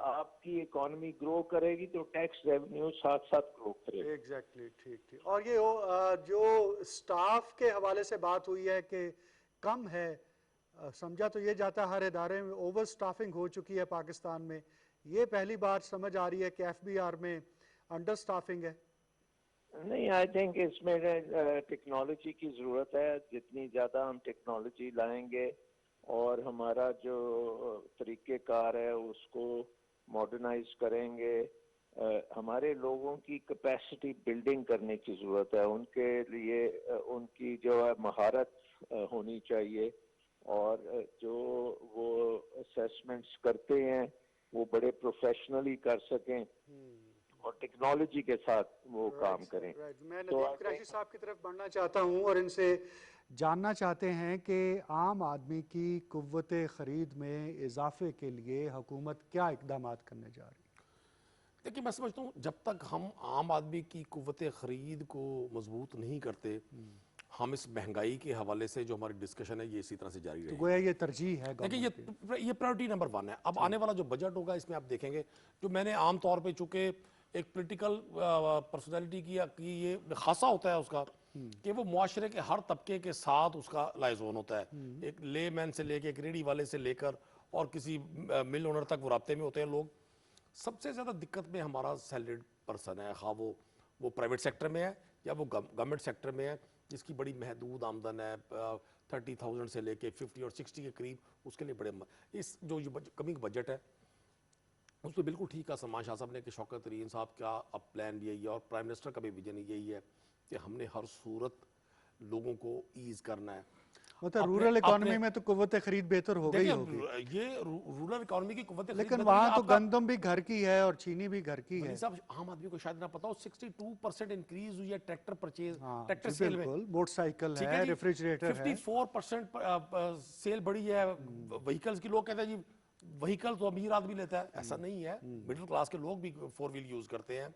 آپ کی اکانومی گرو کرے گی تو ٹیکس ریونیو ساتھ ساتھ گرو کرے گا. ایگزیکٹلی، ٹھیک ٹھیک. اور یہ جو سٹاف کے حوالے سے بات ہوئی ہے کہ کم ہے، سمجھا تو یہ جاتا ہے ہر ادارے میں اوور سٹافنگ ہو چکی ہے پاکستان میں. یہ پہلی بار سمجھ آ رہی ہے کہ ایف بی آر میں انڈر سٹافنگ ہے. نہیں، آئی تھنک اس میں ٹیکنالوجی کی ضرورت ہے. جتنی زیادہ ہم ٹیکنالوجی لائیں گے اور ہمارا جو طریقہ کار ہے اس کو ماڈرنائز کریں گے، ہمارے لوگوں کی کیپیسٹی بلڈنگ کرنے کی ضرورت ہے. ان کے لیے ان کی جو ہے مہارت ہونی چاہیے اور جو وہ اسیسمنٹس کرتے ہیں وہ بڑے پروفیشنلی کر سکیں اور ٹیکنالوجی کے ساتھ وہ کام کریں. میں ندیم قریشی صاحب کی طرف بڑھنا چاہتا ہوں اور ان سے جاننا چاہتے ہیں کہ عام آدمی کی قوت خرید میں اضافے کے لیے حکومت کیا اقدامات کرنے جا رہی ہے؟ دیکھیے میں سمجھتا ہوں جب تک ہم عام آدمی کی قوت خرید کو مضبوط نہیں کرتے ہم اس مہنگائی کے حوالے سے جو ہماری ڈسکشن ہے یہ اسی طرح سے جاری رہے تو گی. گویا یہ ترجیح ہے دیکھیں گورنمنٹ کی. یہ پرائرٹی نمبر 1 ہے. اب آنے والا جو بجٹ ہوگا اس میں آپ دیکھیں گے جو میں نے عام طور پہ چونکہ ایک پولیٹیکل پرسنالٹی کی یہ خاصہ ہوتا ہے اس کا کہ وہ معاشرے کے ہر طبقے کے ساتھ اس کا لائزون ہوتا ہے. ایک لے مین سے لے کے ایک ریڑھی والے سے لے کر اور کسی مل اونر تک وہ رابطے میں ہوتے ہیں لوگ. سب سے زیادہ دقت میں ہمارا سیلریڈ پرسن ہے، خواہ وہ پرائیویٹ سیکٹر میں ہے یا وہ گورنمنٹ سیکٹر میں ہے جس کی بڑی محدود آمدن ہے 30,000 سے لے کے 50 اور 60 کے قریب, اس کے لیے بڑے اس جو کمنگ بجٹ ہے اس پہ بالکل ٹھیک ہے سلمان شاہ صاحب نے کہ شوکت ترین صاحب کا اب پلان بھی یہی ہے اور پرائم منسٹر کا بھی ویژن یہی ہے کہ ہم نے ہر صورت لوگوں کو ایز کرنا ہے. مطلب رورل اکانومی میں تو قوت خرید بہتر ہو گئی ہوگی, یہ رورل اکانومی کی قوت خرید لیکن وہاں تو گندم بھی گھر کی ہے اور چینی بھی گھر کی ہے. صاحب عام آدمی کو شاید نہ پتا ہو 62% انکریز ہوئی ہے ٹریکٹر پرچیز, ہاں ٹریکٹر جی سیل میں, بالکل, موٹر سائیکل ٹھیک ہے, جی, ریفریجریٹر ہے, 54% سیل بڑھی ہے وہیکلز کی. لوگ کہتے ہیں جی وہیکل تو امیر آدمی لیتا ہے, ایسا نہیں ہے, مڈل کلاس کے لوگ بھی 4 ویل یوز کرتے ہیں,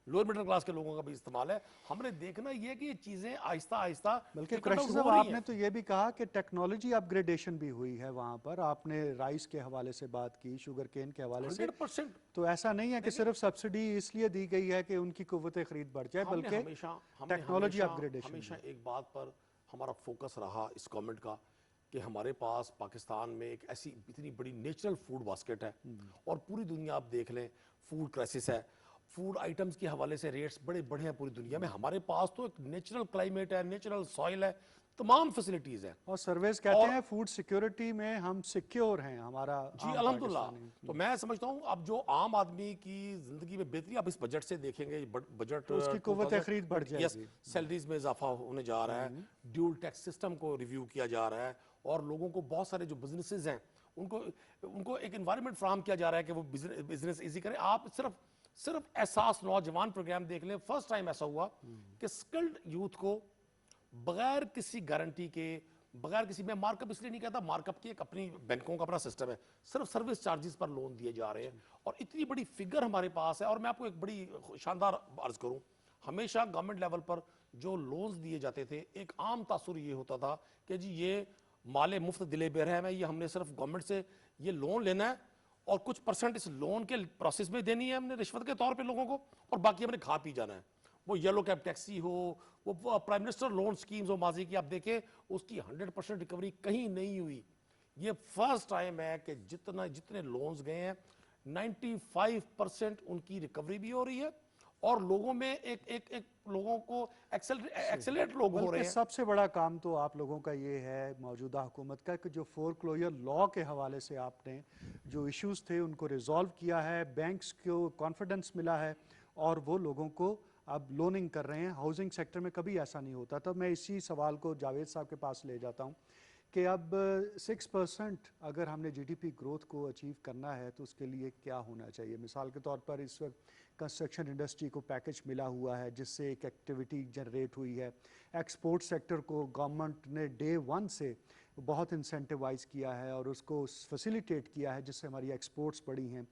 لوور مڈل کلاس کے لوگوں کا بھی استعمال ہے. ہم نے دیکھنا یہ کہ یہ چیزیں آہستہ آہستہ بلکہ قریشی صاحب آپ نے تو یہ بھی کہا کہ ٹیکنالوجی اپ گریڈیشن بھی ہوئی ہے وہاں پر. آپ نے رائس کے حوالے سے بات کی, شوگر کین کے حوالے سے, 100%. تو ایسا نہیں ہے کہ صرف سبسڈی اس لیے دی گئی ہے کہ ان کی قوت خرید بڑھ جائے, بلکہ ٹیکنالوجی اپ گریڈیشن. ہمیشہ ایک بات پر ہمارا فوکس رہا اس گورنمنٹ کا کہ ہمارے پاس پاکستان میں ایک ایسی اتنی بڑی نیچرل فوڈ باسکٹ ہے, اور پوری دنیا آپ دیکھ لیں فوڈ کرائسس ہے, فوڈ آئٹمز کے حوالے سے ریٹس بڑے بڑے ہیں پوری دنیا میں. ہمارے پاس تو ایک نیچرل کلائمیٹ ہے, نیچرل سوائل ہے, تمام فیسلٹیز ہیں, اور سرویز کہتے ہیں فوڈ سیکیورٹی میں ہم سیکیور ہیں ہمارا. جی الحمدللہ. تو میں سمجھتا ہوں اب جو عام آدمی کی زندگی میں بہتری آپ اس بجٹ سے دیکھیں گے, بجٹ تو اس کی قوت خرید بڑھ جائے گی, سیلریز میں اضافہ ہونے جا رہا ہے, ڈیول ٹیکس سسٹم کو ریویو کیا جا رہا ہے, اور لوگوں کو بہت سارے جو بزنسز ہیں ان کو ایک انوائرمنٹ فراہم کیا جا رہا ہے کہ وہ بزنس ایزی کریں. آپ صرف احساس نوجوان پروگرام دیکھ لیں, فرسٹ ٹائم ایسا ہوا کہ سکلڈ یوتھ کو بغیر کسی گارنٹی کے, بغیر کسی, میں مارک اپ اس لیے نہیں کہتا, مارک اپ کی ایک اپنی بینکوں کا اپنا سسٹم ہے, صرف سروس چارجز پر لون دیے جا رہے ہیں, اور اتنی بڑی فگر ہمارے پاس ہے. اور میں آپ کو ایک بڑی شاندار عرض کروں, ہمیشہ گورنمنٹ لیول پر جو لونز دیے جاتے تھے ایک عام تاثر یہ ہوتا تھا کہ جی یہ مال مفت دلے برہم ہے, یہ ہم نے صرف گورنمنٹ سے یہ لون لینا ہے اور کچھ پرسنٹ اس لون کے پروسیس میں دینی ہے ہم نے رشوت کے طور پہ لوگوں کو, اور باقی ہم نے کھا پی جانا ہے. وہ یلو کیب ٹیکسی ہو, وہ پرائم منسٹر لون سکیمز ہو ماضی کی, آپ دیکھیں اس کی 100% ریکوری کہیں نہیں ہوئی. یہ فرسٹ ٹائم ہے کہ جتنے لونز گئے ہیں 95% ان کی ریکوری بھی ہو رہی ہے, اور لوگوں میں ایک لوگوں کو ایکسلریٹ لوگ ہو رہے ہیں. سب سے بڑا کام تو آپ لوگوں کا یہ ہے موجودہ حکومت کا کہ جو فور کلوجر لا کے حوالے سے آپ نے جو ایشوز تھے ان کو ریزالو کیا ہے, بینکس کو کانفیڈنس ملا ہے, اور وہ لوگوں کو اب لوننگ کر رہے ہیں. ہاؤسنگ سیکٹر میں کبھی ایسا نہیں ہوتا تھا. میں اسی سوال کو جاوید صاحب کے پاس لے جاتا ہوں کہ اب 6% اگر ہم نے جی ڈی پی گروتھ کو اچیو کرنا ہے تو اس کے لیے کیا ہونا چاہیے؟ مثال کے طور پر اس وقت کنسٹرکشن انڈسٹری کو پیکج ملا ہوا ہے جس سے ایک ایکٹیویٹی جنریٹ ہوئی ہے. ایکسپورٹ سیکٹر کو گورنمنٹ نے ڈے 1 سے بہت انسینٹیوائز کیا ہے اور اس کو فیسیلیٹیٹ کیا ہے جس سے ہماری ایکسپورٹس بڑھی ہیں.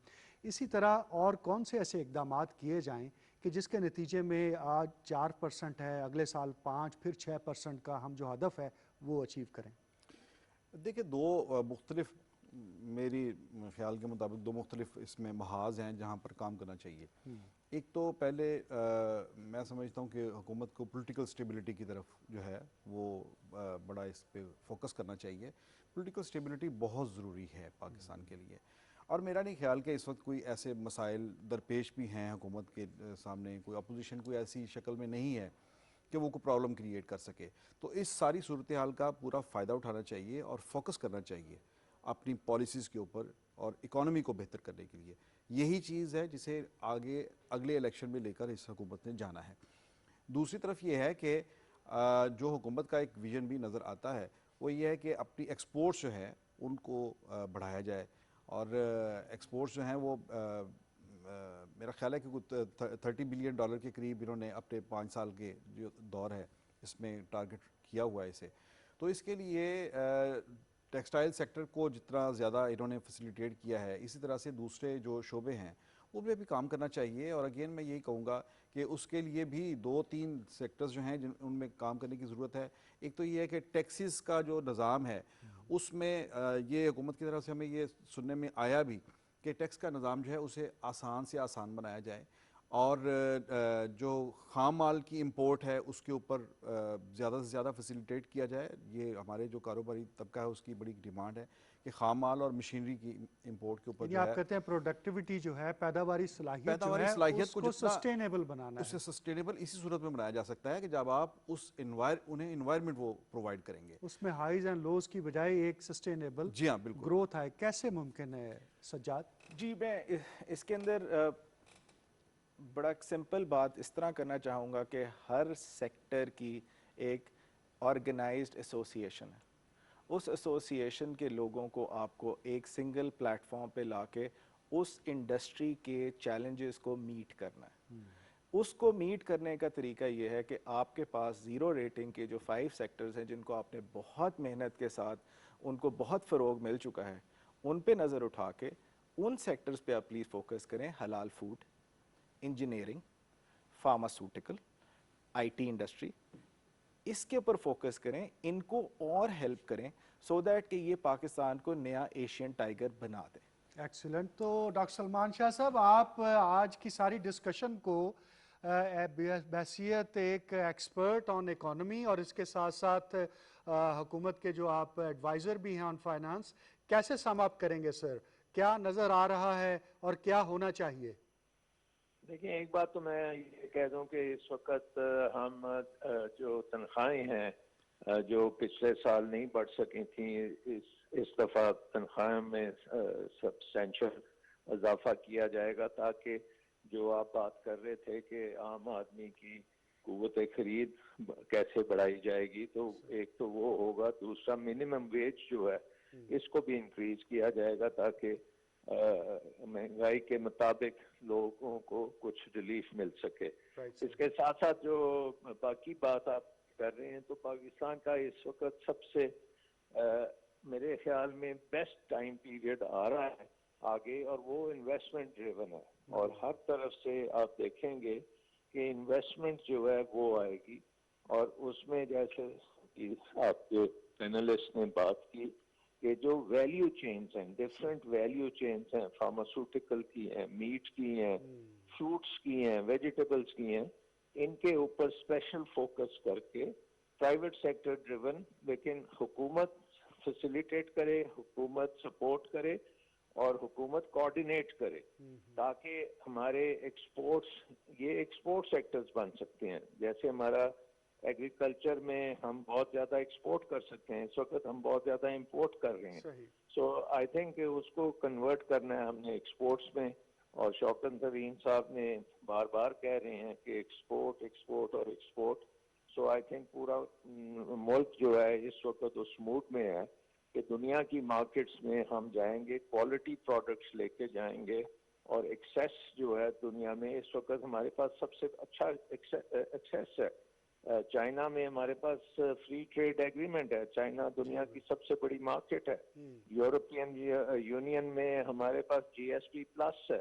اسی طرح اور کون سے ایسے اقدامات کیے جائیں کہ جس کے نتیجے میں آج 4% ہے, اگلے سال 5, پھر 6% کا ہم جو ہدف ہے وہ اچیو کریں؟ دیکھیں دو مختلف, میری خیال کے مطابق دو مختلف اس میں محاذ ہیں جہاں پر کام کرنا چاہیے. ایک تو پہلے میں سمجھتا ہوں کہ حکومت کو پولیٹیکل سٹیبلٹی کی طرف جو ہے وہ بڑا اس پہ فوکس کرنا چاہیے. پولیٹیکل سٹیبلٹی بہت ضروری ہے پاکستان کے لیے, اور میرا نہیں خیال کہ اس وقت کوئی ایسے مسائل درپیش بھی ہیں حکومت کے سامنے, کوئی اپوزیشن کوئی ایسی شکل میں نہیں ہے کہ وہ کوئی پرابلم کریٹ کر سکے. تو اس ساری صورتحال کا پورا فائدہ اٹھانا چاہیے اور فوکس کرنا چاہیے اپنی پالیسیز کے اوپر اور اکانومی کو بہتر کرنے کے لیے. یہی چیز ہے جسے آگے اگلے الیکشن میں لے کر اس حکومت نے جانا ہے. دوسری طرف یہ ہے کہ جو حکومت کا ایک ویژن بھی نظر آتا ہے وہ یہ ہے کہ اپنی ایکسپورٹس جو ہیں ان کو بڑھایا جائے, اور ایکسپورٹس جو ہیں وہ میرا خیال ہے کہ $30 بلین کے قریب انہوں نے اپنے 5 سال کے جو دور ہے اس میں ٹارگٹ کیا ہوا ہے اسے. تو اس کے لیے ٹیکسٹائل سیکٹر کو جتنا زیادہ انہوں نے فیسیلیٹیٹ کیا ہے, اسی طرح سے دوسرے جو شعبے ہیں ان پہ بھی کام کرنا چاہیے. اور اگین میں یہی کہوں گا کہ اس کے لیے بھی 2-3 سیکٹرز جو ہیں ان میں کام کرنے کی ضرورت ہے. ایک تو یہ ہے کہ ٹیکسز کا جو نظام ہے اس میں یہ حکومت کی طرف سے ہمیں یہ سننے میں آیا بھی کہ ٹیکس کا نظام جو ہے اسے آسان سے آسان بنایا جائے, اور جو خام مال کی امپورٹ ہے اس کے اوپر زیادہ سے زیادہ فیسیلیٹیٹ کیا جائے. یہ ہمارے جو کاروباری طبقہ ہے اس کی بڑی ڈیمانڈ ہے کہ خام مال اور مشینری کی امپورٹ کے اوپر یعنی جو آپ ہے کہتے ہیں پروڈکٹیوٹی جو ہے، پیداواری صلاحیت جو پیداواری ہے، صلاحیت اس کو کو جتنا سسٹینیبل بنانا اسے ہے. سسٹینیبل اسی صورت میں بنایا جا سکتا ہے کہ جب آپ اس انہیں انوائرمنٹ وہ پرووائڈ کریں گے. اس میں ہائیز اینڈ لوز کی بجائے ایک سسٹینیبل جی ہاں بالکل. گروتھ آئے. کیسے ممکن ہے سجاد؟ جی میں اس کے اندر بڑا سمپل بات اس طرح کرنا چاہوں گا کہ ہر سیکٹر کی ایک آرگنائزڈ ایسوسیشن ہے. اس ایسوسیشن کے لوگوں کو آپ کو ایک سنگل پلیٹ فارم پہ لا کے اس انڈسٹری کے چیلنجز کو میٹ کرنا ہے. اس کو میٹ کرنے کا طریقہ یہ ہے کہ آپ کے پاس زیرو ریٹنگ کے جو 5 سیکٹرز ہیں جن کو آپ نے بہت محنت کے ساتھ ان کو بہت فروغ مل چکا ہے، ان پہ نظر اٹھا کے ان سیکٹرز پہ آپ پلیز فوکس کریں. حلال food, engineering, pharmaceutical, I T industry, اس کے اوپر فوکس کریں، ان کو اور ہیلپ کریں سو دیٹ کہ یہ پاکستان کو نیا ایشین ٹائیگر بنا دے. ایکسیلنٹ. تو ڈاکٹر سلمان شاہ صاحب، آپ آج کی ساری ڈسکشن کو بحیثیت ایک ایکسپرٹ آن اکانومی اور اس کے ساتھ ساتھ حکومت کے جو آپ ایڈوائزر بھی ہیں آن فائنانس، کیسے سم اپ کریں گے سر؟ کیا نظر آ رہا ہے اور کیا ہونا چاہیے؟ دیکھیں، ایک بات تو میں یہ کہہ دوں کہ اس وقت ہم جو تنخواہیں ہیں جو پچھلے سال نہیں بڑھ سکی تھیں، اس دفعہ تنخواہ میں سبسٹینشل اضافہ کیا جائے گا تاکہ جو آپ بات کر رہے تھے کہ عام آدمی کی قوت خرید کیسے بڑھائی جائے گی، تو ایک تو وہ ہوگا. دوسرا منیمم ویج جو ہے اس کو بھی انکریز کیا جائے گا تاکہ مہنگائی کے مطابق لوگوں کو کچھ ریلیف مل سکے. اس کے ساتھ ساتھ جو باقی بات آپ کر رہے ہیں، تو پاکستان کا اس وقت سب سے میرے خیال میں بیسٹ ٹائم پیریڈ آ رہا ہے آگے، اور وہ انویسٹمنٹ ڈریون ہے. اور ہر طرف سے آپ دیکھیں گے کہ انویسٹمنٹ جو ہے وہ آئے گی، اور اس میں جیسے آپ کے پینلسٹ نے بات کی کہ جو ویلیو چینز ہیں، ڈفرینٹ ویلیو چینز ہیں، فارماسوٹیکل کی ہیں، میٹ کی ہیں، فروٹس کی ہیں، ویجیٹیبلز کی ہیں، ان کے اوپر اسپیشل فوکس کر کے پرائیویٹ سیکٹر ڈریون، لیکن حکومت فیسیلیٹیٹ کرے، حکومت سپورٹ کرے اور حکومت کوآرڈینیٹ کرے تاکہ ہمارے ایکسپورٹس یہ ایکسپورٹ سیکٹرز بن سکتے ہیں. جیسے ہمارا ایگریکلچر میں ہم بہت زیادہ ایکسپورٹ کر سکتے ہیں، اس وقت ہم بہت زیادہ امپورٹ کر رہے ہیں. سو آئی تھنک کہ اس کو کنورٹ کرنا ہے ہم نے ایکسپورٹس میں، اور شوکت نوین صاحب نے بار بار کہہ رہے ہیں کہ ایکسپورٹ ایکسپورٹ اور ایکسپورٹ. سو آئی تھنک پورا ملک جو ہے اس وقت اس موڈ میں ہے کہ دنیا کی مارکیٹس میں ہم جائیں گے، کوالٹی پروڈکٹس لے کے جائیں گے، اور ایکسیس جو ہے دنیا میں اس وقت ہمارے پاس سب سے اچھا ایکسیس ہے. چائنا میں ہمارے پاس فری ٹریڈ ایگریمنٹ ہے، چائنا دنیا کی سب سے بڑی مارکیٹ ہے. یورپین یونین میں ہمارے پاس جی ایس پی پلس ہے،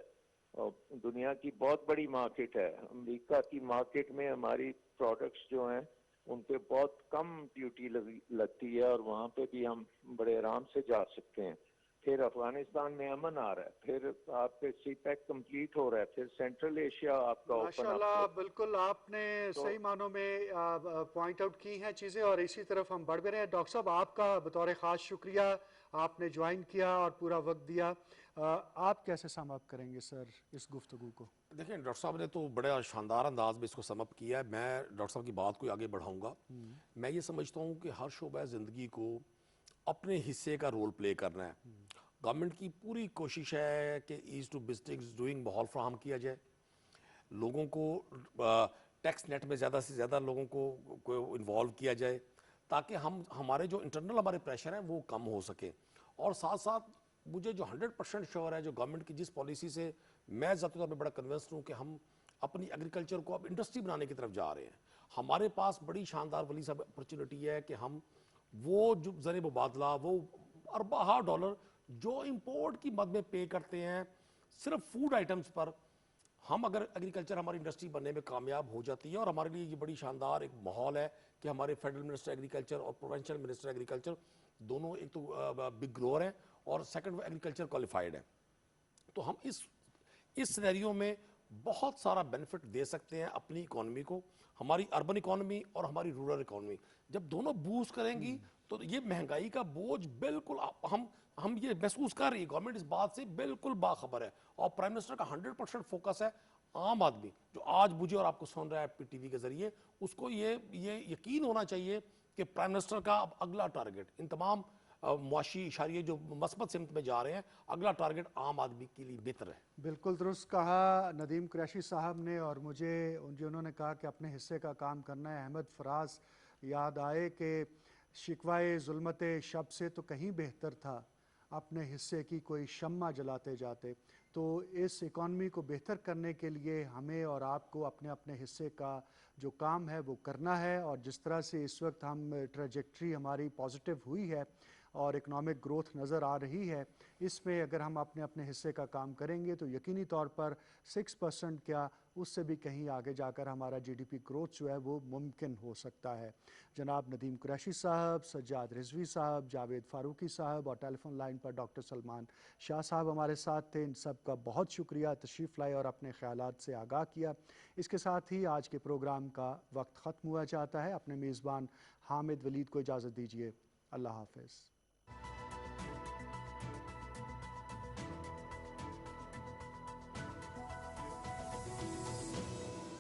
اور دنیا کی بہت بڑی مارکیٹ ہے. امریکہ کی مارکیٹ میں ہماری پروڈکٹس جو ہیں ان پہ بہت کم ڈیوٹی لگتی ہے، اور وہاں پہ بھی ہم بڑے آرام سے جا سکتے ہیں. پھر افغانستان میں امن آ رہا ہے، پھر آپ کے سی پیک کمپلیٹ ہو رہا ہے، پھر سینٹرل ایشیا آپ کا اوپن ماشاءاللہ بالکل آپ نے صحیح معنوں میں پوائنٹ آؤٹ کی ہیں چیزیں، اور اسی طرف ہم بڑھ بھی رہے ہیں. ڈاکٹر صاحب آپ کا بطور خاص شکریہ، آپ نے جوائن کیا اور پورا وقت دیا. آپ کیسے سم اپ کریں گے سر اس گفتگو کو؟ دیکھیں، ڈاکٹر صاحب نے تو بڑے شاندار انداز میں اس کو سم اپ کیا ہے. میں ڈاکٹر صاحب کی بات کو آگے بڑھاؤں گا. میں یہ سمجھتا ہوں کہ ہر شعبہ زندگی کو اپنے حصے کا رول پلے کرنا ہے. گورنمنٹ کی پوری کوشش ہے کہ ایز ٹو بزنس ڈوئنگ ماحول فراہم کیا جائے، لوگوں کو ٹیکس نیٹ میں زیادہ سے زیادہ لوگوں کو انوالو کیا جائے تاکہ ہمارے جو انٹرنل ہمارے پریشر ہیں وہ کم ہو سکے. اور ساتھ ساتھ مجھے جو 100% شیور ہے جو گورنمنٹ کی جس پالیسی سے میں ذاتی طور پہ بڑا کنونسڈ ہوں کہ ہم اپنی ایگریکلچر کو اب انڈسٹری بنانے کی طرف جا رہے ہیں. ہمارے پاس بڑی شاندار ولی صاحب اپرچونٹی ہے کہ ہم وہ جو زر مبادلہ، وہ ارباں ڈالر جو امپورٹ کی مد میں پے کرتے ہیں صرف فوڈ آئٹمز پر، ہم اگر ایگریکلچر ہماری انڈسٹری بننے میں کامیاب ہو جاتی ہے، اور ہمارے لیے یہ بڑی شاندار ایک ماحول ہے کہ ہمارے فیڈرل منسٹر ایگریکلچر اور پروونشل منسٹر ایگریکلچر دونوں ایک تو بگ گروور ہیں اور سیکنڈ وہ ایگریکلچر کوالیفائڈ ہیں. تو ہم اس سینیریو میں بہت سارا بینیفٹ دے سکتے ہیں اپنی اکانومی کو, ہماری اربن اکانومی اور ہماری رورل اکانومی. جب دونوں بوسٹ کریں گی تو یہ مہنگائی کا بوجھ بالکل ہم یہ محسوس کر رہی ہے, گورنمنٹ اس بات سے بالکل باخبر ہے, اور پرائم منسٹر کا 100% فوکس ہے عام آدمی جو آج مجھے اور آپ کو سن رہا ہے پی ٹی وی کے ذریعے, اس کو یہ یقین ہونا چاہیے کہ پرائم منسٹر کا اب اگلا ٹارگٹ ان تمام معاشی اشاریے جو مثبت سمت میں جا رہے ہیں, اگلا ٹارگٹ عام آدمی کے لیے بہتر ہے. بالکل درست کہا ندیم قریشی صاحب نے, اور مجھے جو انہوں نے کہا کہ اپنے حصے کا کام کرنا ہے, احمد فراز یاد آئے کہ شکوائے ظلمت شب سے تو کہیں بہتر تھا اپنے حصے کی کوئی شمع جلاتے جاتے. تو اس اکانومی کو بہتر کرنے کے لیے ہمیں اور آپ کو اپنے اپنے حصے کا جو کام ہے وہ کرنا ہے, اور جس طرح سے اس وقت ہم ٹریجیکٹری ہماری پازیٹیو ہوئی ہے اور اکنامک گروتھ نظر آ رہی ہے, اس میں اگر ہم اپنے اپنے حصے کا کام کریں گے تو یقینی طور پر 6% کیا اس سے بھی کہیں آگے جا کر ہمارا جی ڈی پی گروتھ جو ہے وہ ممکن ہو سکتا ہے. جناب ندیم قریشی صاحب, سجاد رضوی صاحب, جاوید فاروقی صاحب اور ٹیلی فون لائن پر ڈاکٹر سلمان شاہ صاحب ہمارے ساتھ تھے. ان سب کا بہت شکریہ, تشریف لائے اور اپنے خیالات سے آگاہ کیا. اس کے ساتھ ہی آج کے پروگرام کا وقت ختم ہوا چاہتا ہے. اپنے میزبان حامد ولید کو اجازت دیجیے. اللہ حافظ.